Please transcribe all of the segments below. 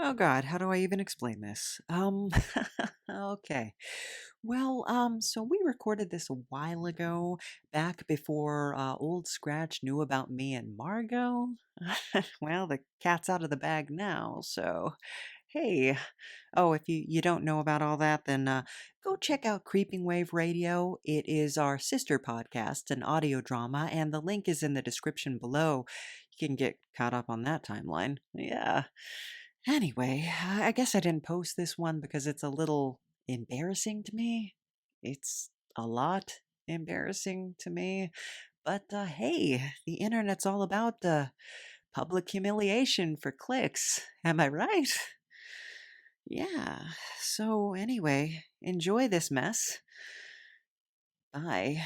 Oh God, how do I even explain this? Okay. Well, so we recorded this a while ago, back before Old Scratch knew about me and Margot. Well, the cat's out of the bag now, so hey. Oh, if you don't know about all that, then go check out Creeping Wave Radio. It is our sister podcast, an audio drama, and the link is in the description below. You can get caught up on that timeline. Yeah. Anyway, I guess I didn't post this one because it's a little embarrassing to me. It's a lot embarrassing to me. But hey, the internet's all about public humiliation for clicks. Am I right? Yeah. So, anyway, enjoy this mess. Bye.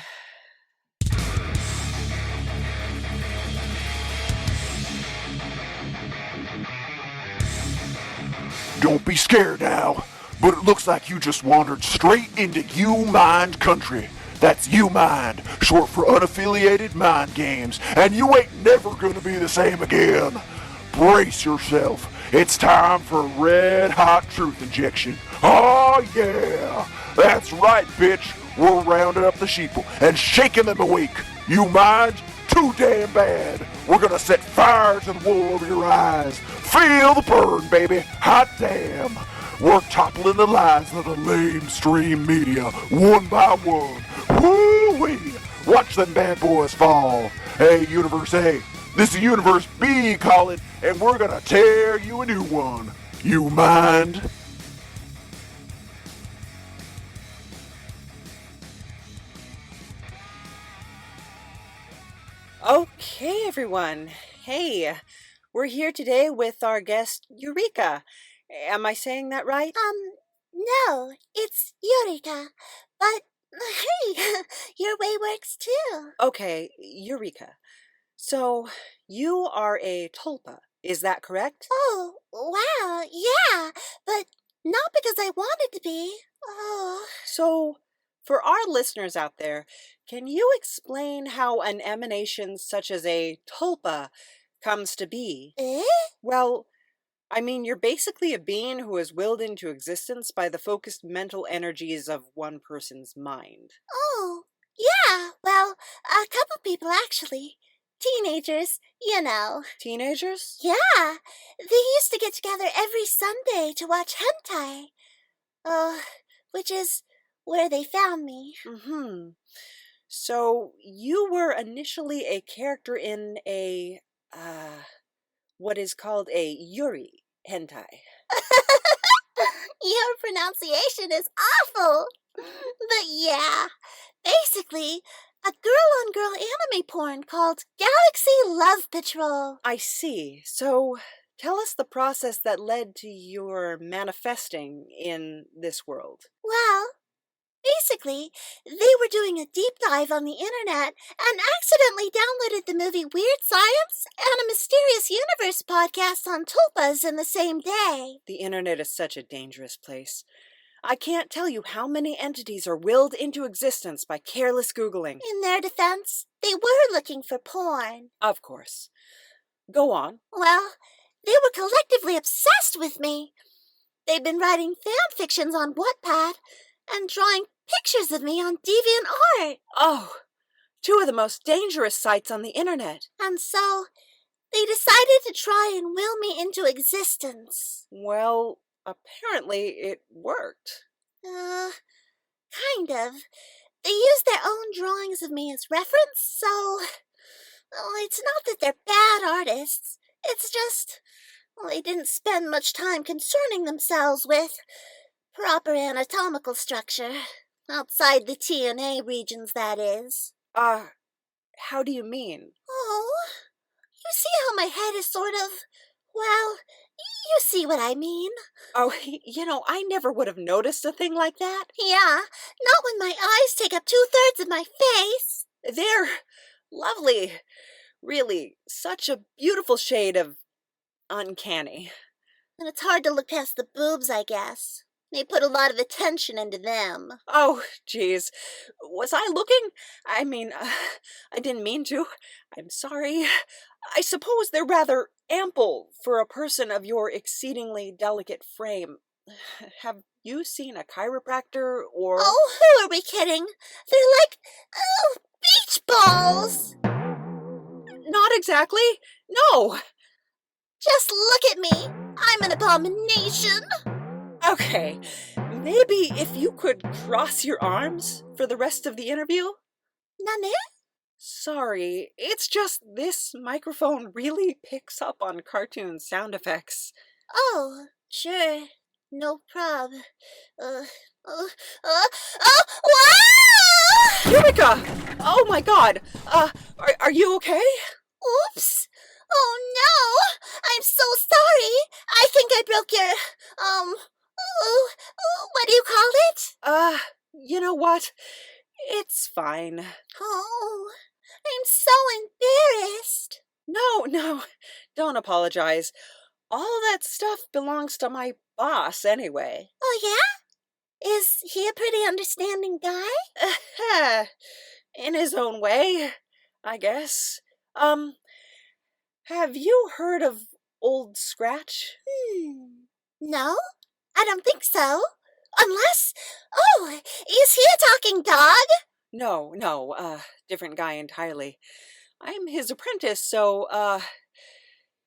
Don't be scared now, but it looks like you just wandered straight into U-Mind country. That's U-Mind, short for unaffiliated mind games, and you ain't never gonna be the same again. Brace yourself. It's time for a red-hot truth injection. Oh yeah! That's right, bitch. We're rounding up the sheeple and shaking them awake. You mind? Too damn bad. We're gonna set fire to the wool over your eyes. Feel the burn, baby. Hot damn. We're toppling the lies of the lamestream media one by one. Woo-wee. Watch them bad boys fall. Hey, Universe A. This is Universe B calling, and we're gonna tear you a new one. You mind? Okay, everyone. Hey, we're here today with our guest, Eureka. Am I saying that right? No, it's Yurika. But, hey, your way works too. Okay, Eureka. So, you are a tulpa, is that correct? Oh, wow, yeah, but not because I wanted to be. Oh, So, for our listeners out there, can you explain how an emanation such as a tulpa comes to be? eh? Well, I mean, you're basically a being who is willed into existence by the focused mental energies of one person's mind. Oh, yeah, well, a couple people actually. Teenagers, you know. Teenagers? Yeah, they used to get together every Sunday to watch hentai. Which is where they found me. Mm-hmm. So, you were initially a character in what is called a Yuri hentai. Your pronunciation is awful. But yeah, basically, a girl-on-girl anime porn called Galaxy Love Patrol. I see. So, tell us the process that led to your manifesting in this world. Well, basically, they were doing a deep dive on the internet and accidentally downloaded the movie Weird Science and a Mysterious Universe podcast on Tulpas in the same day. The internet is such a dangerous place. I can't tell you how many entities are willed into existence by careless Googling. In their defense, they were looking for porn. Of course. Go on. Well, they were collectively obsessed with me. They've been writing fan fictions on Wattpad and drawing pictures of me on DeviantArt. Oh, two of the most dangerous sites on the internet. And so, they decided to try and will me into existence. Well, apparently it worked. Kind of. They used their own drawings of me as reference, so... Well, it's not that they're bad artists. It's just... Well, they didn't spend much time concerning themselves with proper anatomical structure. Outside the TNA regions, that is. How do you mean? Oh, you see how my head is sort of... Well, you see what I mean. Oh, I never would have noticed a thing like that. Yeah, not when my eyes take up 2/3 of my face. They're lovely. Really, such a beautiful shade of uncanny. And it's hard to look past the boobs, I guess. They put a lot of attention into them. Oh, geez. Was I looking? I mean, I didn't mean to. I'm sorry. I suppose they're rather ample for a person of your exceedingly delicate frame. Have you seen a chiropractor or... Oh, who are we kidding? They're like, beach balls! Not exactly. No. Just look at me. I'm an abomination. Okay, maybe if you could cross your arms for the rest of the interview? Nane? Sorry, it's just this microphone really picks up on cartoon sound effects. Oh, sure. No prob. Wow! Yurika! Oh my god! Are you okay? Oops! Oh no! I'm so sorry! I think I broke your, what do you call it? You know what? It's fine. Oh, I'm so embarrassed. No, don't apologize. All that stuff belongs to my boss anyway. Oh yeah? Is he a pretty understanding guy? In his own way, I guess. Have you heard of Old Scratch? No, I don't think so. Unless, is he a talking dog? No, different guy entirely. I'm his apprentice, so,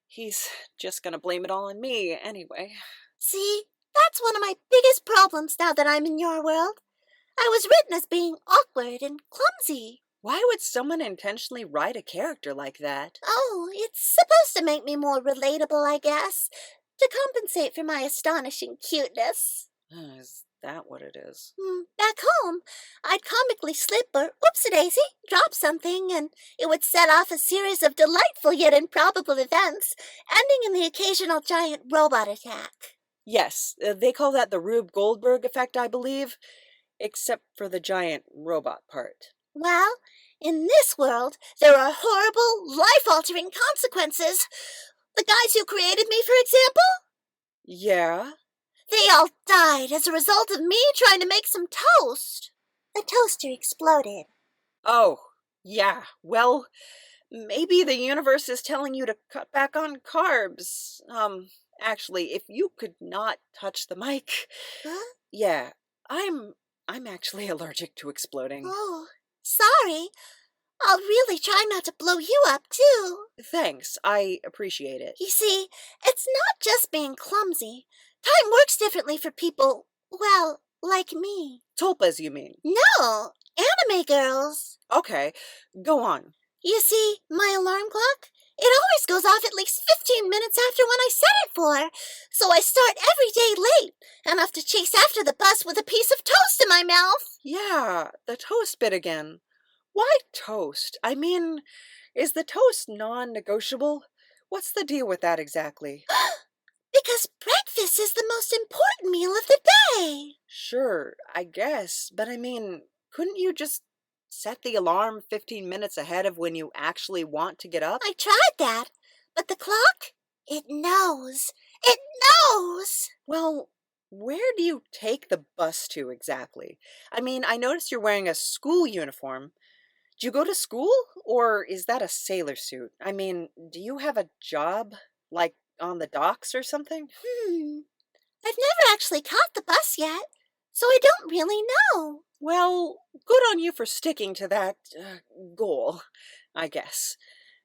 he's just gonna blame it all on me anyway. See, that's one of my biggest problems now that I'm in your world. I was written as being awkward and clumsy. Why would someone intentionally write a character like that? Oh, it's supposed to make me more relatable, I guess, to compensate for my astonishing cuteness. Is that what it is? Back home, I'd comically slip or oopsie-daisy, drop something, and it would set off a series of delightful yet improbable events, ending in the occasional giant robot attack. Yes, they call that the Rube Goldberg effect, I believe, except for the giant robot part. Well, in this world, there are horrible, life-altering consequences. The guys who created me, for example? Yeah? They all died as a result of me trying to make some toast. The toaster exploded. Oh, yeah. Well, maybe the universe is telling you to cut back on carbs. Actually, if you could not touch the mic. Huh? Yeah, I'm actually allergic to exploding. Oh, sorry. I'll really try not to blow you up, too. Thanks, I appreciate it. You see, it's not just being clumsy. Time works differently for people, well, like me. Tulpas, you mean? No, anime girls. Okay, go on. You see, my alarm clock, it always goes off at least 15 minutes after when I set it for. So I start every day late and have to chase after the bus with a piece of toast in my mouth. Yeah, the toast bit again. Why toast? I mean, is the toast non-negotiable? What's the deal with that exactly? Because breakfast is the most important meal of the day. Sure, I guess, but I mean, couldn't you just set the alarm 15 minutes ahead of when you actually want to get up? I tried that, but the clock, it knows. It knows! Well, where do you take the bus to exactly? I mean, I noticed you're wearing a school uniform. Do you go to school, or is that a sailor suit? I mean, do you have a job, like on the docks or something? I've never actually caught the bus yet, so I don't really know. Well, good on you for sticking to that goal, I guess.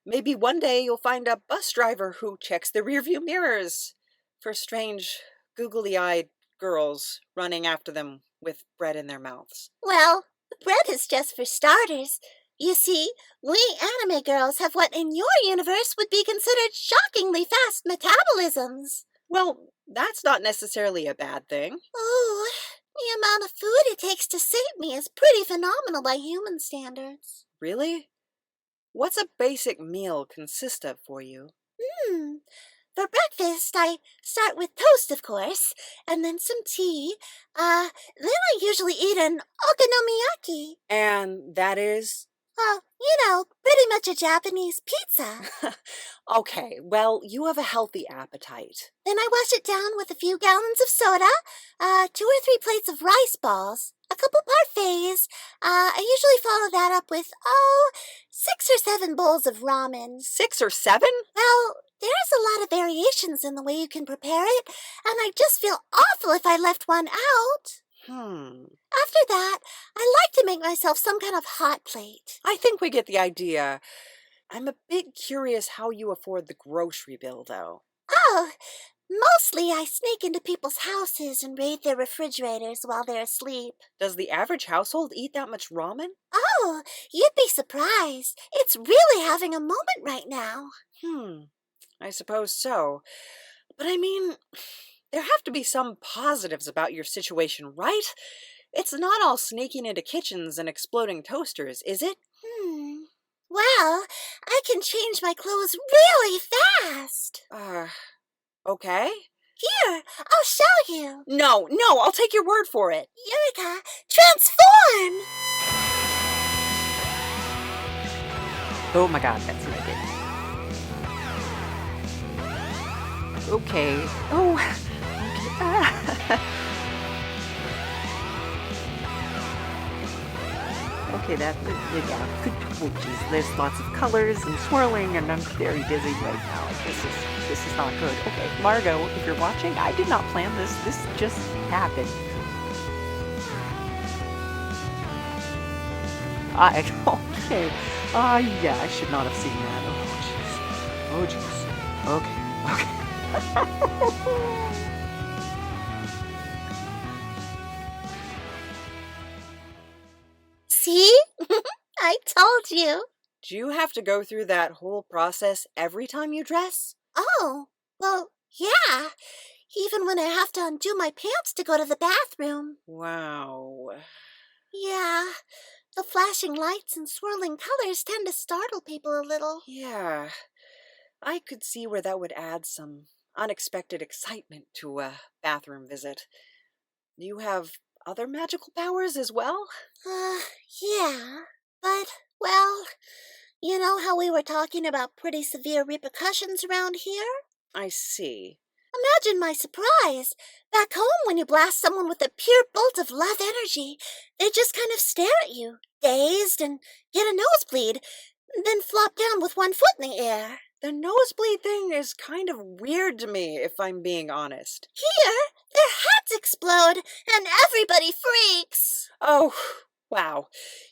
Maybe one day you'll find a bus driver who checks the rearview mirrors for strange, googly-eyed girls running after them with bread in their mouths. Well, bread is just for starters. You see, we anime girls have what in your universe would be considered shockingly fast metabolisms. Well, that's not necessarily a bad thing. Oh, the amount of food it takes to sate me is pretty phenomenal by human standards. Really? What's a basic meal consist of for you? For breakfast, I start with toast, of course, and then some tea. Then I usually eat an okonomiyaki. And that is? Pretty much a Japanese pizza. Okay, well, you have a healthy appetite. Then I wash it down with a few gallons of soda, 2 or 3 plates of rice balls. a couple parfaits. I usually follow that up with, 6 or 7 bowls of ramen. 6 or 7? Well, there's a lot of variations in the way you can prepare it, and I just feel awful if I left one out. After that, I like to make myself some kind of hot plate. I think we get the idea. I'm a bit curious how you afford the grocery bill, though. Oh, mostly I sneak into people's houses and raid their refrigerators while they're asleep. Does the average household eat that much ramen? Oh, you'd be surprised. It's really having a moment right now. I suppose so. But I mean, there have to be some positives about your situation, right? It's not all sneaking into kitchens and exploding toasters, is it? Well, I can change my clothes really fast. Okay. Here, I'll show you. No, I'll take your word for it. Yurika, transform! Oh my god, that's naked. Okay. Oh, okay. Okay, yeah, oh geez, there's lots of colors and swirling, and I'm very dizzy right now. This is not good. Okay, Margot, if you're watching, I did not plan this. This just happened. Okay. Yeah, I should not have seen that. Oh jeez. Okay. See? I told you. Do you have to go through that whole process every time you dress? Oh, well, yeah. Even when I have to undo my pants to go to the bathroom. Wow. Yeah, the flashing lights and swirling colors tend to startle people a little. Yeah, I could see where that would add some unexpected excitement to a bathroom visit. Do you have other magical powers as well? Yeah, but, well, you know how we were talking about pretty severe repercussions around here? I see. Imagine my surprise. Back home, when you blast someone with a pure bolt of love energy, they just kind of stare at you, dazed, and get a nosebleed, then flop down with one foot in the air. The nosebleed thing is kind of weird to me, if I'm being honest. Here, their heads explode, and everybody freaks. Oh, wow.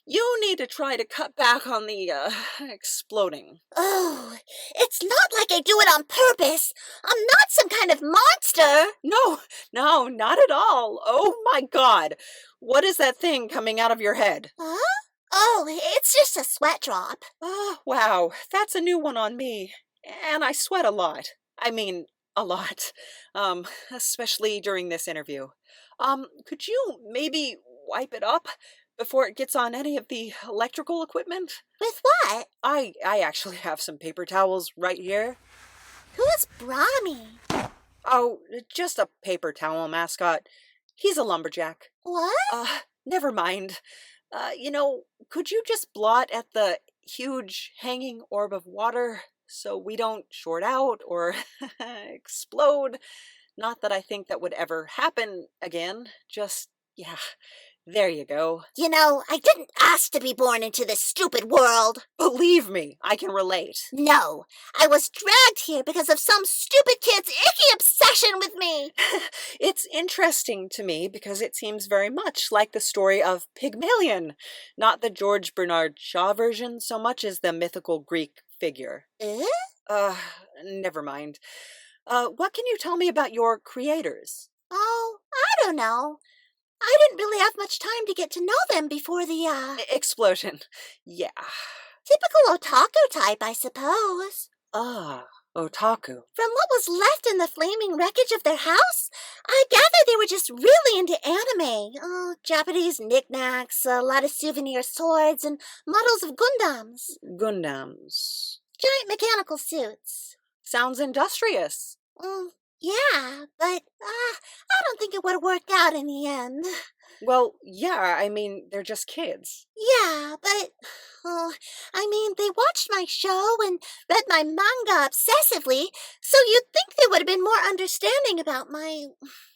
You need to try to cut back on the, exploding. Oh, it's not like I do it on purpose. I'm not some kind of monster. No, not at all. Oh my god. What is that thing coming out of your head? Huh? Oh, it's just a sweat drop. Oh, wow. That's a new one on me. And I sweat a lot. I mean, a lot. Especially during this interview. Could you maybe wipe it up before it gets on any of the electrical equipment? With what? I actually have some paper towels right here. Who is Brawny? Oh, just a paper towel mascot. He's a lumberjack. What? Never mind. Could you just blot at the huge hanging orb of water so we don't short out or explode? Not that I think that would ever happen again. Just, yeah, there you go. You know, I didn't ask to be born into this stupid world. Believe me, I can relate. No, I was dragged here because of some stupid kid's icky obsession with me. It's interesting to me because it seems very much like the story of Pygmalion, not the George Bernard Shaw version so much as the mythical Greek figure. Never mind. What can you tell me about your creators? Oh, I don't know. I didn't really have much time to get to know them before the, explosion. Yeah. Typical otaku type, I suppose. Otaku. From what was left in the flaming wreckage of their house, I gather they were just really into anime. Oh, Japanese knickknacks, a lot of souvenir swords, and models of Gundams. Gundams. Giant mechanical suits. Sounds industrious. Yeah, but I don't think it would have worked out in the end. Well, yeah, I mean, they're just kids. Yeah, but, they watched my show and read my manga obsessively, so you'd think they would have been more understanding about my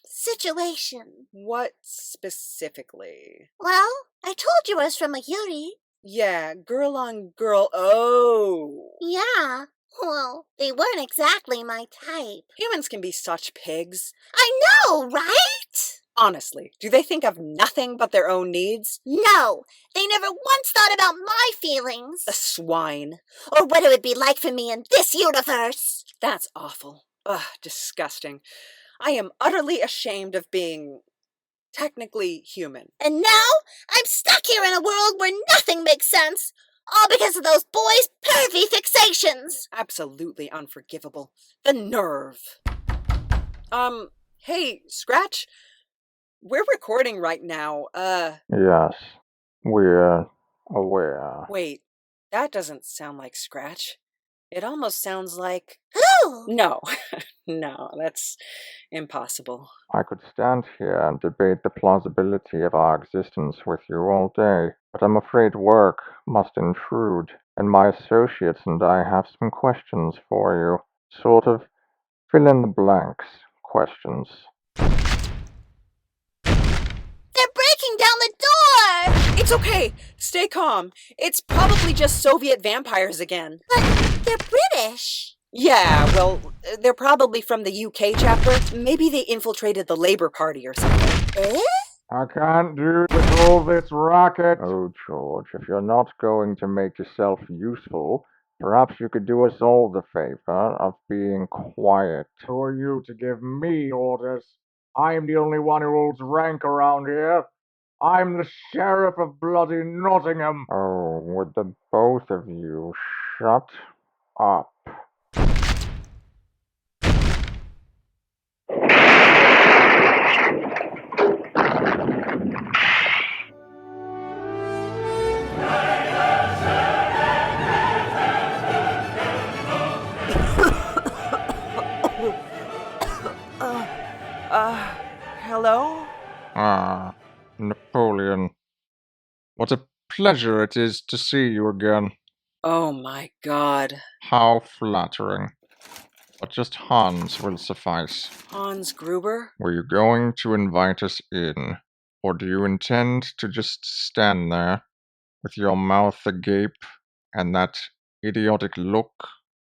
situation. What specifically? Well, I told you I was from a Yuri. Yeah, girl on girl. Oh. Yeah, well, they weren't exactly my type. Humans can be such pigs. I know, right? Honestly, do they think of nothing but their own needs? No, they never once thought about my feelings. The swine. Or what it would be like for me in this universe. That's awful. Ugh, disgusting. I am utterly ashamed of being technically human. And now I'm stuck here in a world where nothing makes sense. All because of those boys' pervy fixations. Absolutely unforgivable. The nerve. Hey, Scratch? We're recording right now. Yes, we're aware. Wait, that doesn't sound like Scratch. It almost sounds like... Who? No, no, that's impossible. I could stand here and debate the plausibility of our existence with you all day, but I'm afraid work must intrude, and my associates and I have some questions for you. Sort of fill in the blanks questions. They're breaking down the door! It's okay. Stay calm. It's probably just Soviet vampires again. But they're British. Yeah, well, they're probably from the UK chapter. Maybe they infiltrated the Labour Party or something. Eh? I can't do with all this racket. Oh, George, if you're not going to make yourself useful, perhaps you could do us all the favor of being quiet. Who are you to give me orders? I'm the only one who holds rank around here. I'm the sheriff of bloody Nottingham. Oh, would the both of you shut up? Hello? Ah, Napoleon. What a pleasure it is to see you again. Oh my god. How flattering. But just Hans will suffice. Hans Gruber? Were you going to invite us in? Or do you intend to just stand there, with your mouth agape and that idiotic look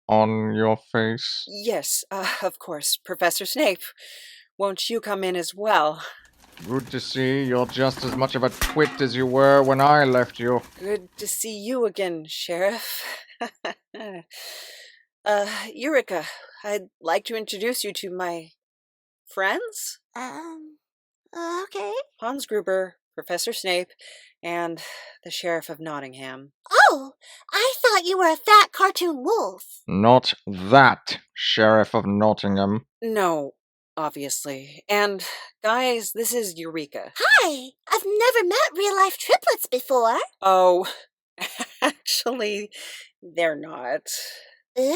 on your face? Yes, of course, Professor Snape. Won't you come in as well? Good to see you're just as much of a twit as you were when I left you. Good to see you again, Sheriff. Eureka, I'd like to introduce you to my friends? Okay. Hans Gruber, Professor Snape, and the Sheriff of Nottingham. Oh, I thought you were a fat cartoon wolf. Not that, Sheriff of Nottingham. No, obviously. And, guys, this is Eureka. Hi, I've never met real-life triplets before. Oh, actually, they're not. Eh?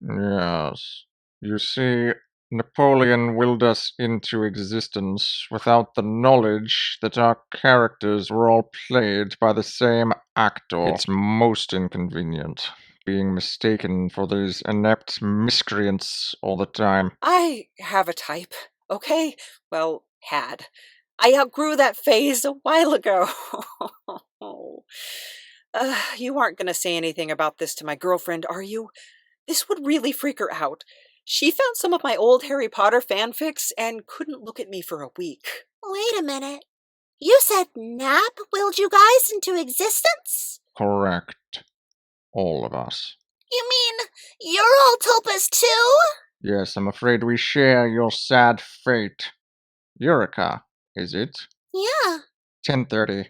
Yes. You see, Napoleon willed us into existence without the knowledge that our characters were all played by the same actor. It's most inconvenient, being mistaken for these inept miscreants all the time. I have a type, okay? Well, had. I outgrew that phase a while ago. You aren't going to say anything about this to my girlfriend, are you? This would really freak her out. She found some of my old Harry Potter fanfics and couldn't look at me for a week. Wait a minute. You said Nap willed you guys into existence? Correct. All of us. You mean you're all tulpas too? Yes, I'm afraid we share your sad fate. Yurika, is it? Yeah. 10:30.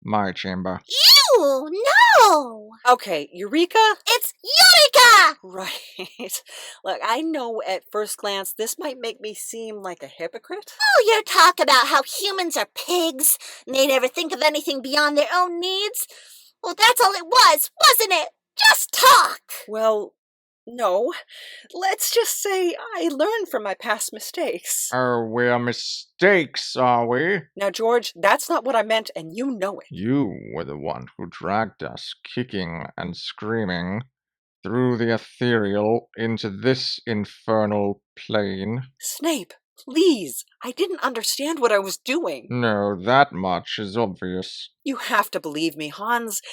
My chamber. Ew, no! Okay, Eureka? It's Yurika! Right. Look, I know at first glance this might make me seem like a hypocrite. Oh, your talk about how humans are pigs and they never think of anything beyond their own needs. Well, that's all it was, wasn't it? Just talk! Well, No, let's just say I learned from my past mistakes. Oh, we're mistakes, are we? Now, George, that's not what I meant, and you know it. You were the one who dragged us, kicking and screaming, through the ethereal into this infernal plane. Snape, please, I didn't understand what I was doing. No, that much is obvious. You have to believe me, Hans.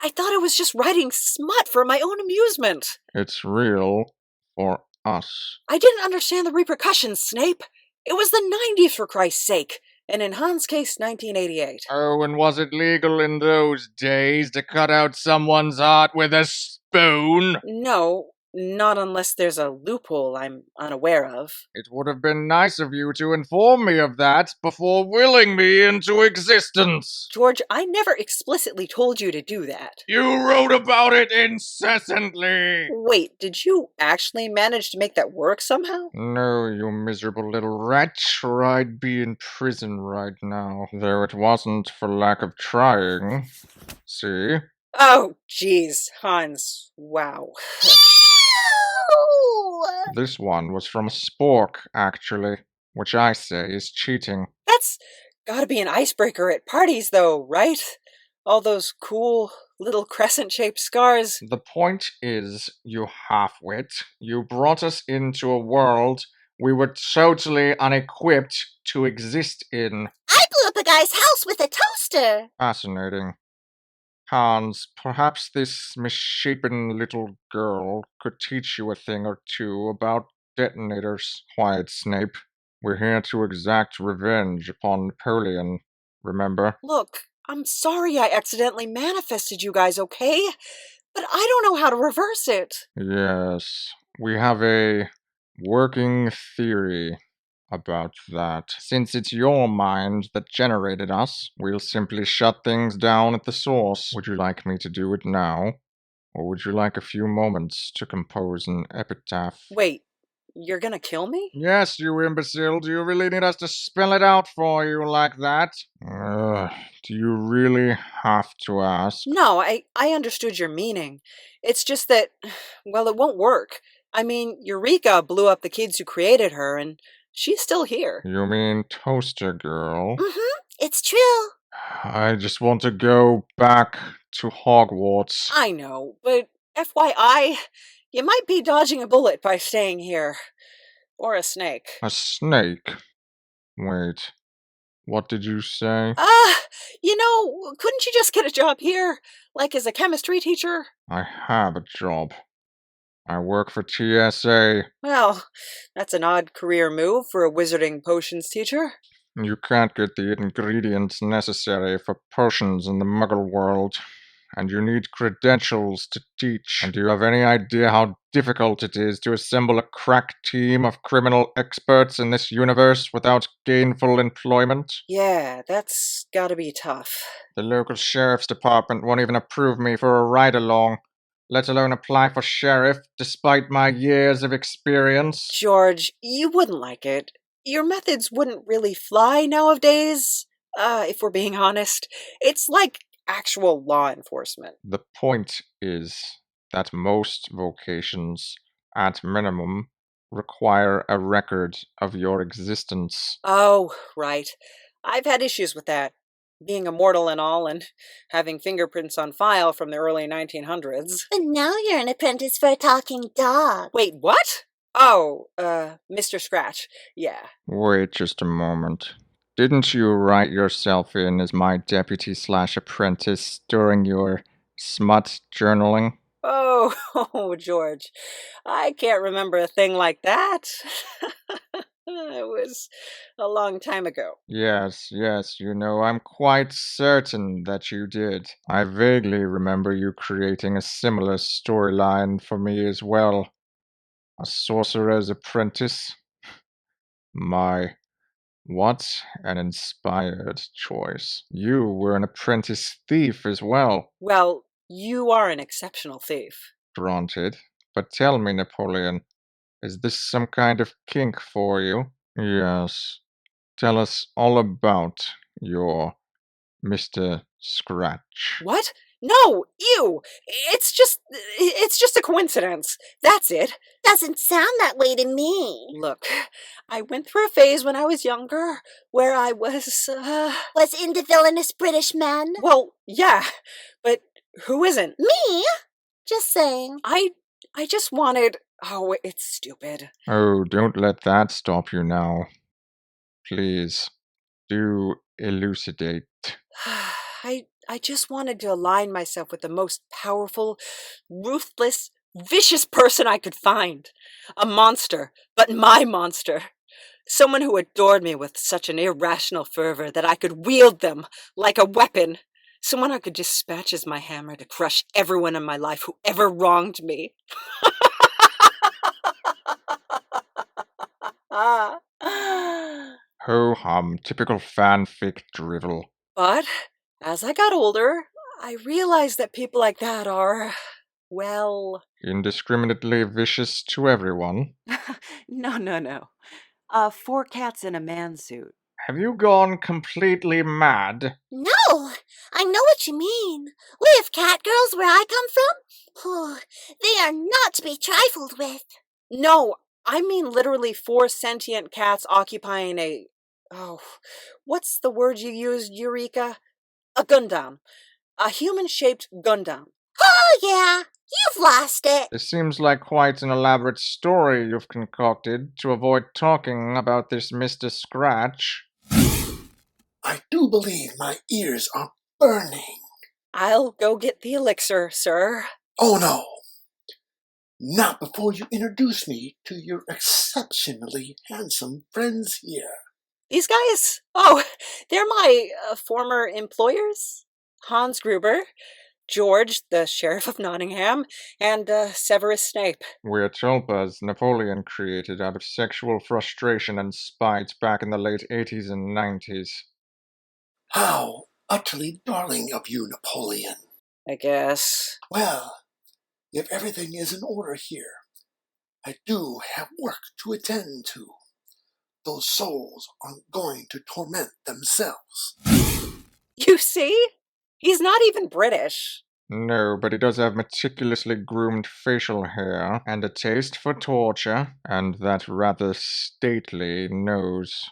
I thought I was just writing smut for my own amusement. It's real for us. I didn't understand the repercussions, Snape. It was the 90s, for Christ's sake, and in Hans' case, 1988. Oh, and was it legal in those days to cut out someone's heart with a spoon? No, not unless there's a loophole I'm unaware of. It would have been nice of you to inform me of that before willing me into existence. George, I never explicitly told you to do that. You wrote about it incessantly. Wait, did you actually manage to make that work somehow? No, you miserable little wretch, or I'd be in prison right now. Though it wasn't for lack of trying. See? Oh, jeez, Hans. Wow. Ew! This one was from a spork, actually, which I say is cheating. That's gotta be an icebreaker at parties, though, right? All those cool little crescent-shaped scars. The point is, you half-wit, you brought us into a world we were totally unequipped to exist in. I blew up a guy's house with a toaster. Fascinating. Hans, perhaps this misshapen little girl could teach you a thing or two about detonators. Quiet, Snape. We're here to exact revenge upon Napoleon, remember? Look, I'm sorry I accidentally manifested you guys, okay? But I don't know how to reverse it. Yes, we have a working theory about that. Since it's your mind that generated us, we'll simply shut things down at the source. Would you like me to do it now? Or would you like a few moments to compose an epitaph? Wait, you're gonna kill me? Yes, you imbecile. Do you really need us to spell it out for you like that? Do you really have to ask? No, I understood your meaning. It's just that, well, it won't work. I mean, Eureka blew up the kids who created her, and she's still here. You mean Toaster Girl? It's true. I just want to go back to Hogwarts. I know, but FYI, you might be dodging a bullet by staying here. Or a snake. A snake? Wait, what did you say? Couldn't you just get a job here? Like as a chemistry teacher? I have a job. I work for TSA. Well, that's an odd career move for a wizarding potions teacher. You can't get the ingredients necessary for potions in the Muggle world. And you need credentials to teach. And do you have any idea how difficult it is to assemble a crack team of criminal experts in this universe without gainful employment? Yeah, that's gotta be tough. The local sheriff's department won't even approve me for a ride-along, let alone apply for sheriff, despite my years of experience. George, you wouldn't like it. Your methods wouldn't really fly nowadays, if we're being honest. It's like actual law enforcement. The point is that most vocations, at minimum, require a record of your existence. Oh, right. I've had issues with that. Being immortal and all, and having fingerprints on file from the early 1900s. But now you're an apprentice for a talking dog. Wait, what? Oh, Mr. Scratch. Yeah. Wait just a moment. Didn't you write yourself in as my deputy/apprentice during your smut journaling? Oh, George. I can't remember a thing like that. It was a long time ago. Yes, I'm quite certain that you did. I vaguely remember you creating a similar storyline for me as well. A sorcerer's apprentice? What an inspired choice. You were an apprentice thief as well. Well, you are an exceptional thief. Granted. But tell me, Napoleon, is this some kind of kink for you? Yes. Tell us all about your Mr. Scratch. What? No, ew. It's just a coincidence. That's it. Doesn't sound that way to me. Look, I went through a phase when I was younger where I was, Was into villainous British men? well, yeah, but who isn't? Me? Just saying. I just wanted, oh, it's stupid. Oh, don't let that stop you now. Please, do elucidate. I just wanted to align myself with the most powerful, ruthless, vicious person I could find. A monster, but my monster. Someone who adored me with such an irrational fervor that I could wield them like a weapon. Someone I could dispatch as my hammer to crush everyone in my life who ever wronged me. Ho-hum, typical fanfic drivel. But as I got older, I realized that people like that are, well... Indiscriminately vicious to everyone. No. 4 cats in a man suit. Have you gone completely mad? No, I know what you mean. We have cat girls where I come from. They are not to be trifled with. No, I mean literally 4 sentient cats occupying a... Oh, what's the word you used, Eureka? A Gundam. A human-shaped Gundam. Oh, yeah, you've lost it. This seems like quite an elaborate story you've concocted to avoid talking about this Mr. Scratch. I do believe my ears are burning. I'll go get the elixir, sir. Oh no! Not before you introduce me to your exceptionally handsome friends here. These guys? Oh, they're my former employers. Hans Gruber, George, the Sheriff of Nottingham, and Severus Snape. We're tulpas Napoleon created out of sexual frustration and spite back in the late 80s and 90s. How utterly darling of you, Napoleon. I guess. Well, if everything is in order here, I do have work to attend to. Those souls aren't going to torment themselves. You see? He's not even British. No, but he does have meticulously groomed facial hair, and a taste for torture, and that rather stately nose.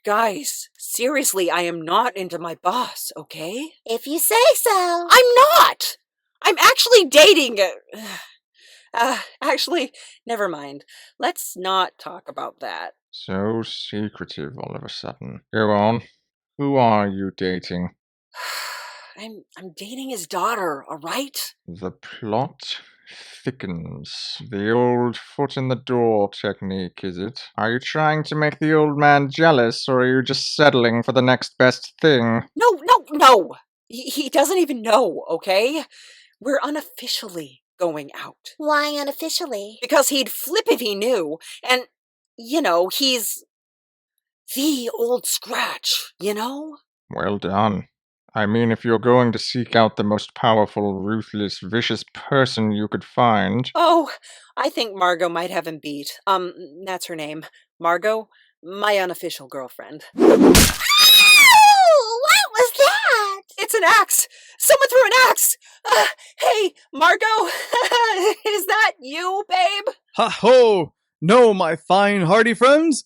Guys, seriously, I am not into my boss, okay? If you say so. I'm not! I'm actually dating... Actually, never mind. Let's not talk about that. So secretive all of a sudden. Go on. Who are you dating? I'm dating his daughter, alright? The plot thickens. The old foot in the door technique, is it? Are you trying to make the old man jealous, or are you just settling for the next best thing? No! He doesn't even know, okay? We're unofficially going out. Why unofficially? Because he'd flip if he knew, and, you know, he's the old Scratch, you know? Well done. I mean, if you're going to seek out the most powerful, ruthless, vicious person you could find... Oh, I think Margot might have him beat. That's her name. Margot, my unofficial girlfriend. Ow! What was that? It's an axe! Someone threw an axe! Hey, Margot! Is that you, babe? Ha ho! No, my fine hearty friends!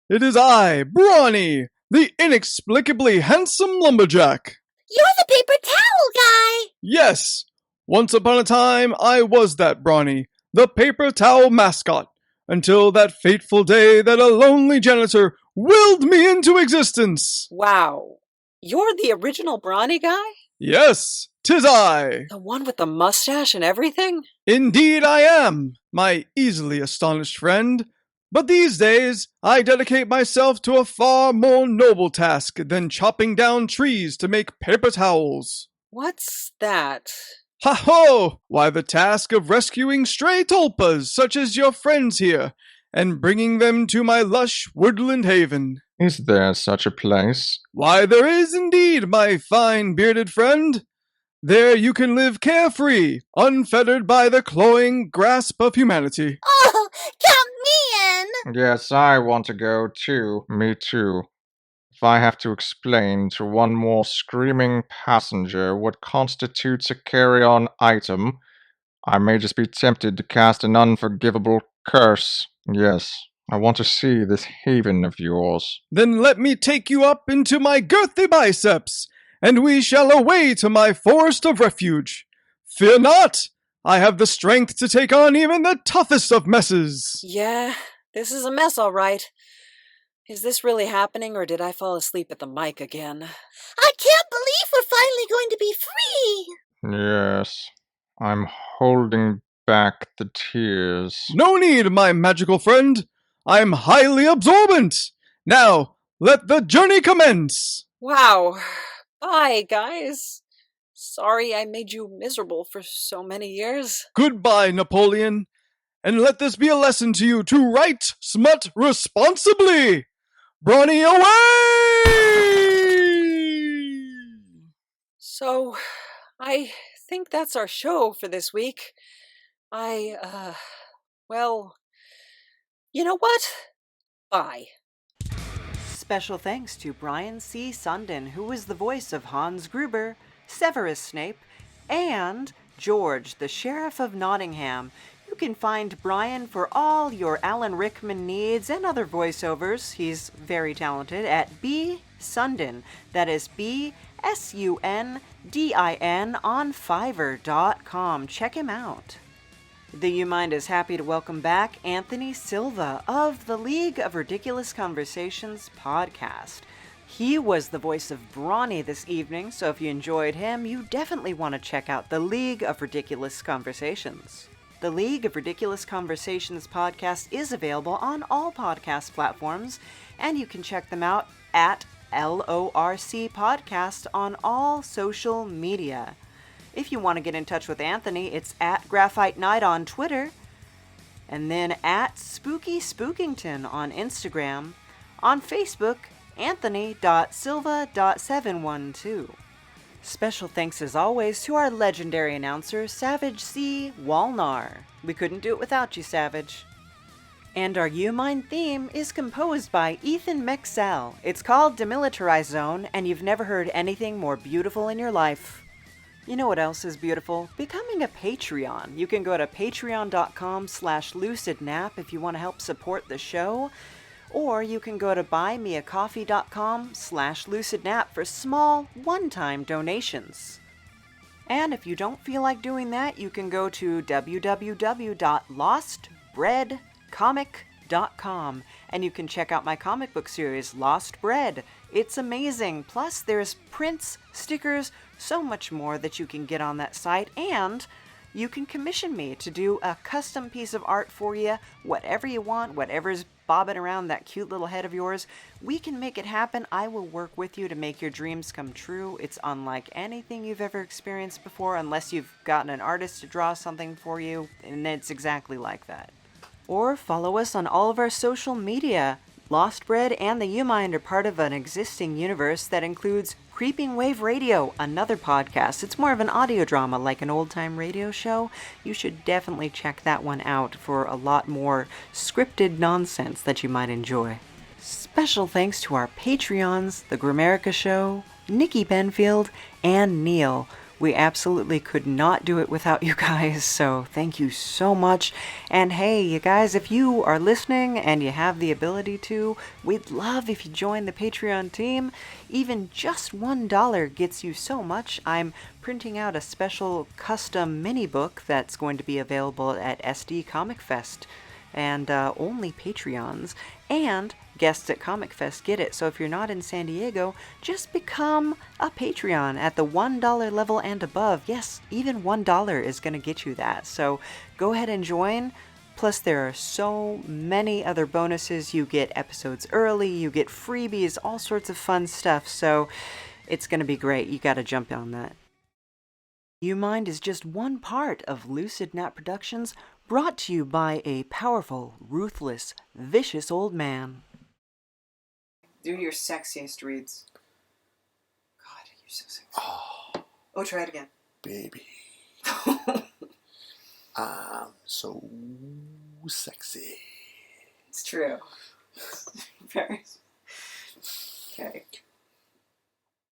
It is I, Brawny, the inexplicably handsome lumberjack. You're the paper towel guy. Yes, once upon a time I was that Brawny, the paper towel mascot, until that fateful day that a lonely janitor willed me into existence. Wow. You're the original Brawny guy? Yes, 'tis I. The one with the mustache and everything? Indeed I am, my easily astonished friend. But these days, I dedicate myself to a far more noble task than chopping down trees to make paper towels. What's that? Ha ho! Why, the task of rescuing stray tulpas such as your friends here, and bringing them to my lush woodland haven. Is there such a place? Why, there is indeed, my fine bearded friend. There you can live carefree, unfettered by the cloying grasp of humanity. Oh, count me in. Yes, I want to go too. Me too. If I have to explain to one more screaming passenger what constitutes a carry-on item, I may just be tempted to cast an unforgivable curse. Yes, I want to see this haven of yours. Then let me take you up into my girthy biceps, and we shall away to my forest of refuge. Fear not! I have the strength to take on even the toughest of messes. Yeah, this is a mess, all right. Is this really happening, or did I fall asleep at the mic again? I can't believe we're finally going to be free! Yes, I'm holding back the tears. No need, my magical friend. I'm highly absorbent. Now, let the journey commence. Wow. Bye, guys. Sorry I made you miserable for so many years. Goodbye, Napoleon. And let this be a lesson to you to write smut responsibly. Brawny away! So, I think that's our show for this week. Well, you know what? Bye. Special thanks to Brian C. Sundin, who was the voice of Hans Gruber, Severus Snape, and George, the Sheriff of Nottingham. You can find Brian for all your Alan Rickman needs and other voiceovers. He's very talented at B. Sundin. That is BSUNDIN on Fiverr.com. Check him out. The U Mind is happy to welcome back Anthony Silva of the League of Ridiculous Conversations podcast. He was the voice of Brawny this evening, so if you enjoyed him, you definitely want to check out the League of Ridiculous Conversations. The League of Ridiculous Conversations podcast is available on all podcast platforms, and you can check them out at LORC Podcast on all social media. If you want to get in touch with Anthony, it's at Graphite Night on Twitter, and then at Spooky Spookington on Instagram. On Facebook, Anthony.Silva.712. Special thanks as always to our legendary announcer, Savage C. Walnar. We couldn't do it without you, Savage. And our U-Mind theme is composed by Ethan Meixsell. It's called Demilitarized Zone, and you've never heard anything more beautiful in your life. You know what else is beautiful? Becoming a Patreon. You can go to patreon.com/lucidnap if you want to help support the show. Or you can go to buymeacoffee.com/lucidnap for small, one-time donations. And if you don't feel like doing that, you can go to www.lostbreadcomic.com and you can check out my comic book series, Lost Bread. It's amazing. Plus, there's prints, stickers, so much more that you can get on that site, and you can commission me to do a custom piece of art for you, whatever you want, whatever's bobbing around that cute little head of yours. We can make it happen. I will work with you to make your dreams come true. It's unlike anything you've ever experienced before, unless you've gotten an artist to draw something for you, and it's exactly like that. Or follow us on all of our social media. Lost Bread and the U-Mind are part of an existing universe that includes Creeping Wave Radio, another podcast. It's more of an audio drama, like an old-time radio show. You should definitely check that one out for a lot more scripted nonsense that you might enjoy. Special thanks to our Patreons, The Grammarica Show, Nikki Benfield, and Neil. We absolutely could not do it without you guys, so thank you so much. And hey, you guys, if you are listening and you have the ability to, we'd love if you join the Patreon team. Even just $1 gets you so much. I'm printing out a special custom mini book that's going to be available at SD Comic Fest. And only Patreons and guests at Comic Fest get it. So if you're not in San Diego, just become a Patreon at the $1 level and above. Yes, even $1 is going to get you that. So go ahead and join. Plus, there are so many other bonuses. You get episodes early, you get freebies, all sorts of fun stuff. So it's going to be great. You got to jump on that. U-Mind is just one part of Lucid Nap Productions, brought to you by a powerful, ruthless, vicious old man. Do your sexiest reads. God, you're so sexy. Oh, try it again. Baby, I'm so sexy. It's true. Very. Okay.